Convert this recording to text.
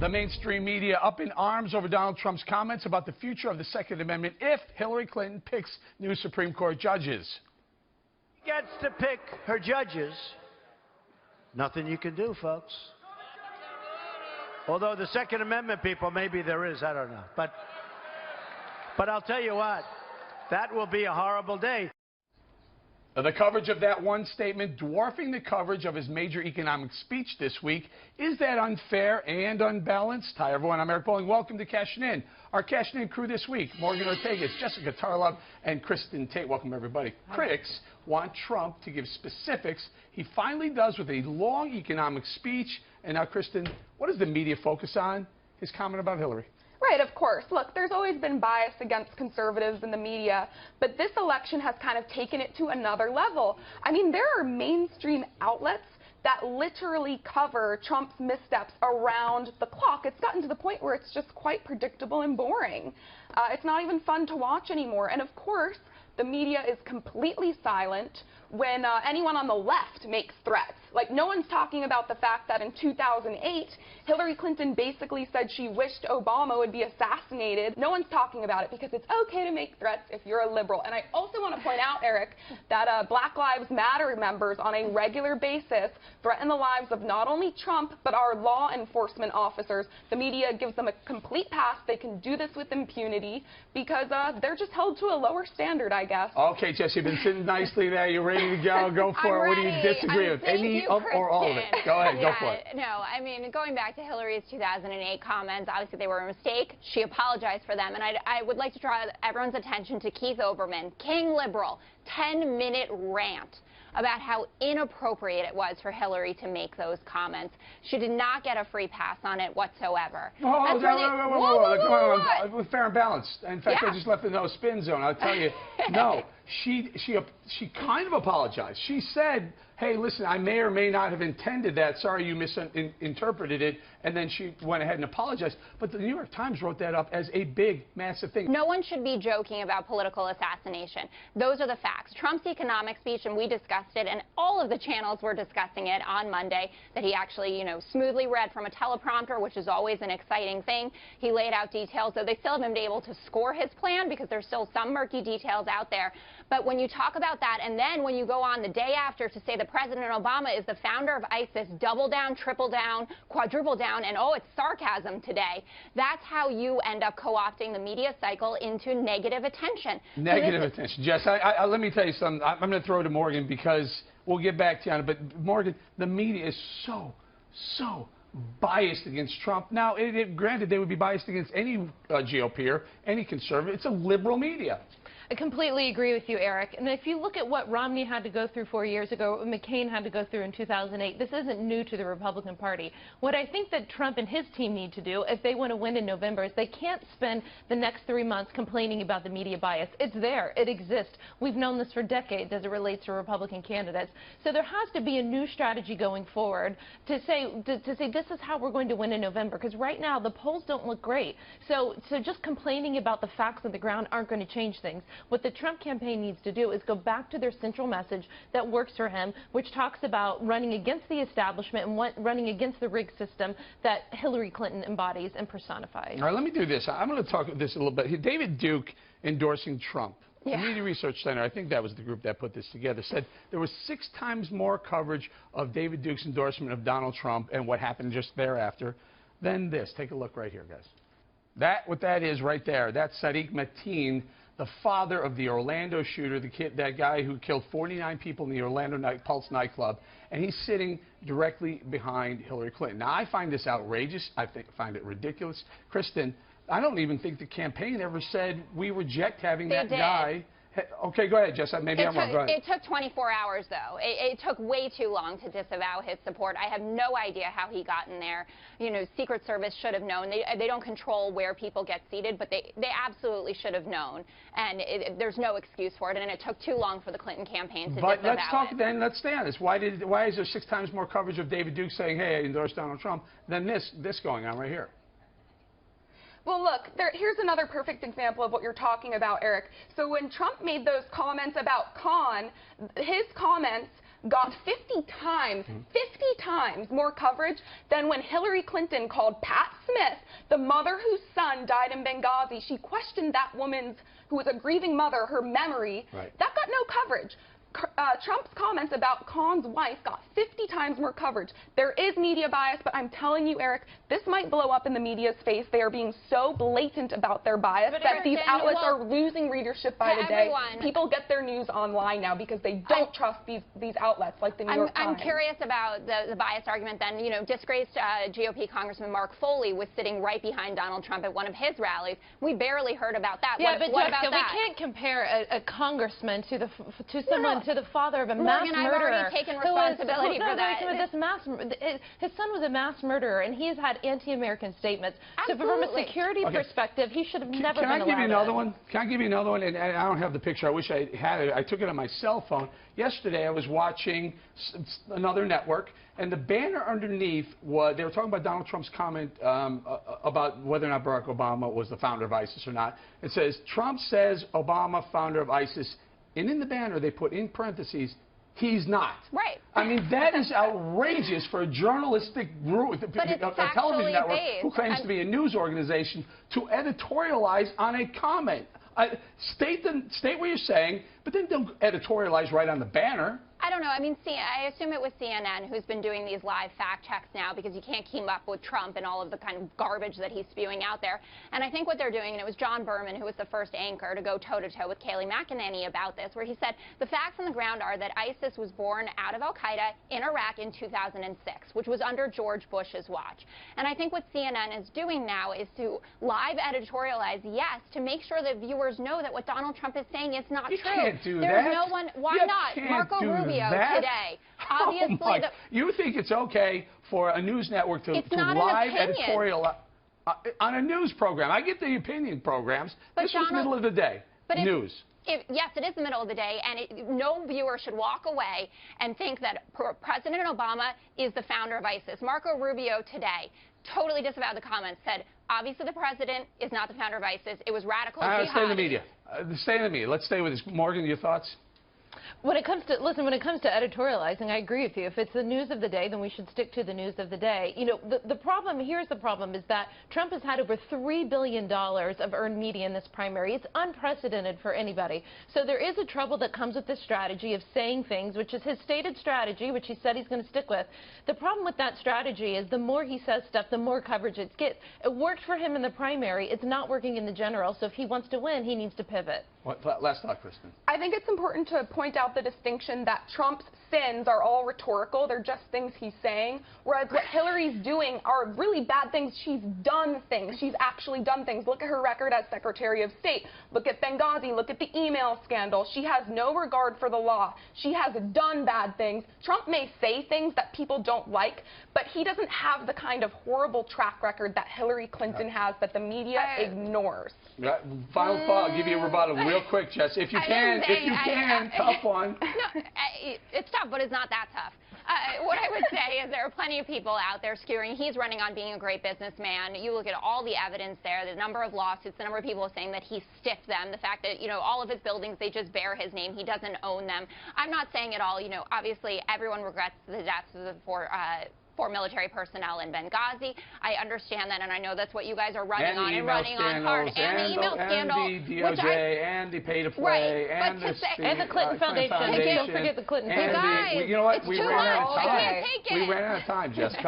The mainstream media up in arms over Donald Trump's comments about the future of the Second Amendment if Hillary Clinton picks new Supreme Court judges. Gets to pick her judges. Nothing you can do, folks. Although the Second Amendment people, maybe there is, I don't know. But I'll tell you what, that will be a horrible day. The coverage of that one statement dwarfing the coverage of his major economic speech this week. Is that unfair and unbalanced? Hi, everyone. I'm Eric Bolling. Welcome to Cashing In. Our Cashing In crew this week, Morgan Ortagus, Jessica Tarlov, and Kristen Tate. Welcome, everybody. Hi. Critics want Trump to give specifics. He finally does with a long economic speech. And now, Kristen, what does the media focus on? His comment about Hillary. Right, of course. Look, there's always been bias against conservatives in the media, but this election has kind of taken it to another level. I mean, there are mainstream outlets that literally cover Trump's missteps around the clock. It's gotten to the point where it's just quite predictable and boring. It's not even fun to watch anymore. And of course, the media is completely silent when anyone on the left makes threats. Like, no one's talking about the fact that in 2008, Hillary Clinton basically said she wished Obama would be assassinated. No one's talking about it because it's okay to make threats if you're a liberal. And I also want to point out, Eric, that Black Lives Matter members on a regular basis threaten the lives of not only Trump, but our law enforcement officers. The media gives them a complete pass. They can do this with impunity because they're just held to a lower standard, I guess. Okay, Jesse, you've been sitting nicely there. You ready to go? Go for it. What do you disagree with? Any of or all of it? Go ahead, go for it. No, I mean, going back to Hillary's 2008 comments, obviously they were a mistake. She apologized for them. And I would like to draw everyone's attention to Keith Olbermann, King Liberal, 10-minute rant about how inappropriate it was for Hillary to make those comments. She did not get a free pass on it whatsoever. Whoa, fair and balanced. In fact, I just left the no spin zone. I'll tell you, no. She kind of apologized. She said, hey, listen, I may or may not have intended that. Sorry you misinterpreted it. And then she went ahead and apologized. But the New York Times wrote that up as a big, massive thing. No one should be joking about political assassination. Those are the facts. Trump's economic speech, and we discussed it, and all of the channels were discussing it on Monday, that he actually, smoothly read from a teleprompter, which is always an exciting thing. He laid out details, though they still haven't been able to score his plan because there's still some murky details out there. But when you talk about that, and then when you go on the day after to say that President Obama is the founder of ISIS, double down, triple down, quadruple down, and oh, it's sarcasm today, that's how you end up co-opting the media cycle into negative attention. Negative attention. Jess, let me tell you something. I'm going to throw to Morgan because we'll get back to you on it. But Morgan, the media is so biased against Trump. Now, granted, they would be biased against any GOP or any conservative. It's a liberal media. I completely agree with you, Eric. And if you look at what Romney had to go through 4 years ago, what McCain had to go through in 2008, this isn't new to the Republican Party. What I think that Trump and his team need to do if they want to win in November is they can't spend the next 3 months complaining about the media bias. It's there. It exists. We've known this for decades as it relates to Republican candidates. So there has to be a new strategy going forward to say this is how we're going to win in November, because right now the polls don't look great. So just complaining about the facts on the ground aren't going to change things. What the Trump campaign needs to do is go back to their central message that works for him, which talks about running against the establishment and running against the rigged system that Hillary Clinton embodies and personifies. All right, let me do this. I'm going to talk this a little bit. David Duke endorsing Trump. The Media Research Center, I think that was the group that put this together, said there was 6 times more coverage of David Duke's endorsement of Donald Trump and what happened just thereafter than this. Take a look right here, guys. What that is right there, that's Sadiq Mateen, the father of the Orlando shooter, that guy who killed 49 people in the Orlando Pulse nightclub, and he's sitting directly behind Hillary Clinton. Now, I find this outrageous. I find it ridiculous. Kristen, I don't even think the campaign ever said we reject having that guy. Okay, go ahead, Jess. Maybe I'm wrong. Go ahead. It took 24 hours, though. It took way too long to disavow his support. I have no idea how he got in there. Secret Service should have known. They don't control where people get seated, but they absolutely should have known. And there's no excuse for it. And it took too long for the Clinton campaign to disavow it. But let's talk then. Let's stay on this. Why is there 6 times more coverage of David Duke saying, "Hey, I endorse Donald Trump," than this going on right here? Well, look, here's another perfect example of what you're talking about, Eric. So when Trump made those comments about Khan, his comments got 50 times more coverage than when Hillary Clinton called Pat Smith, the mother whose son died in Benghazi. She questioned that woman's, who was a grieving mother, her memory. Right. That got no coverage. Trump's comments about Khan's wife got 50 times more coverage. There is media bias, but I'm telling you, Eric, this might blow up in the media's face. They are being so blatant about their bias that these outlets are losing readership by the day. People get their news online now because they don't trust these outlets like the New York Times. I'm curious about the bias argument then. You know, disgraced GOP Congressman Mark Foley was sitting right behind Donald Trump at one of his rallies. We barely heard about that. Yeah, what about that? We can't compare a congressman to the father of a mass murderer. I've already taken responsibility for that. His son was a mass murderer, and he has had anti-American statements. Absolutely. So from a security perspective, he should have never been allowed. Can I give you another one? Can I give you another one? And I don't have the picture. I wish I had it. I took it on my cell phone. Yesterday, I was watching another network, and the banner underneath was, they were talking about Donald Trump's comment about whether or not Barack Obama was the founder of ISIS or not. It says, Trump says Obama, founder of ISIS. And in the banner, they put in parentheses, he's not. Right. I mean, that is outrageous for a journalistic group, a television network who claims to be a news organization, to editorialize on a comment. State what you're saying, but then don't editorialize right on the banner. I don't know. I mean, I assume it was CNN who's been doing these live fact checks now because you can't keep up with Trump and all of the kind of garbage that he's spewing out there. And I think what they're doing, and it was John Berman who was the first anchor to go toe-to-toe with Kayleigh McEnany about this, where he said the facts on the ground are that ISIS was born out of al-Qaeda in Iraq in 2006, which was under George Bush's watch. And I think what CNN is doing now is to live editorialize, yes, to make sure that viewers know that what Donald Trump is saying is not true. You can't do that. There's no one. Why not? Marco Rubio today. Obviously, you think it's okay for a news network to live editorial on a news program? I get the opinion programs. But this was middle of the day news. Yes, it is the middle of the day, and no viewer should walk away and think that President Obama is the founder of ISIS. Marco Rubio today totally disavowed the comments, said, obviously the president is not the founder of ISIS. It was radical jihad. Stay in the media. Stay in the media. Let's stay with this. Morgan, your thoughts? When it comes to editorializing, I agree with you. If it's the news of the day, then we should stick to the news of the day. You know, the problem, here's the problem, is that Trump has had over $3 billion of earned media in this primary. It's unprecedented for anybody. So there is a trouble that comes with this strategy of saying things, which is his stated strategy, which he said he's going to stick with. The problem with that strategy is the more he says stuff, the more coverage it gets. It worked for him in the primary. It's not working in the general. So if he wants to win, he needs to pivot. Last thought, Kristen. I think it's important to point out the distinction that Trump's sins are all rhetorical. They're just things he's saying, whereas what Hillary's doing are really bad things. She's done things. She's actually done things. Look at her record as Secretary of State. Look at Benghazi. Look at the email scandal. She has no regard for the law. She has done bad things. Trump may say things that people don't like, but he doesn't have the kind of horrible track record that Hillary Clinton has that the media ignores. Final thought. I'll give you a rebuttal real quick, Jess. If you can, tough one. No, it's tough, but it's not that tough. What I would say is there are plenty of people out there skewering. He's running on being a great businessman. You look at all the evidence there, the number of lawsuits, the number of people saying that he stiffed them, the fact that, you know, all of his buildings, they just bear his name. He doesn't own them. I'm not saying at all, you know, obviously everyone regrets the deaths of the four military personnel in Benghazi. I understand that, and I know that's what you guys are running on and running on hard. And the email scandal. And the DOJ, and the pay-to-play, and the Clinton Foundation. Don't forget the Clinton Foundation. You know what? We ran out of time, Jessica.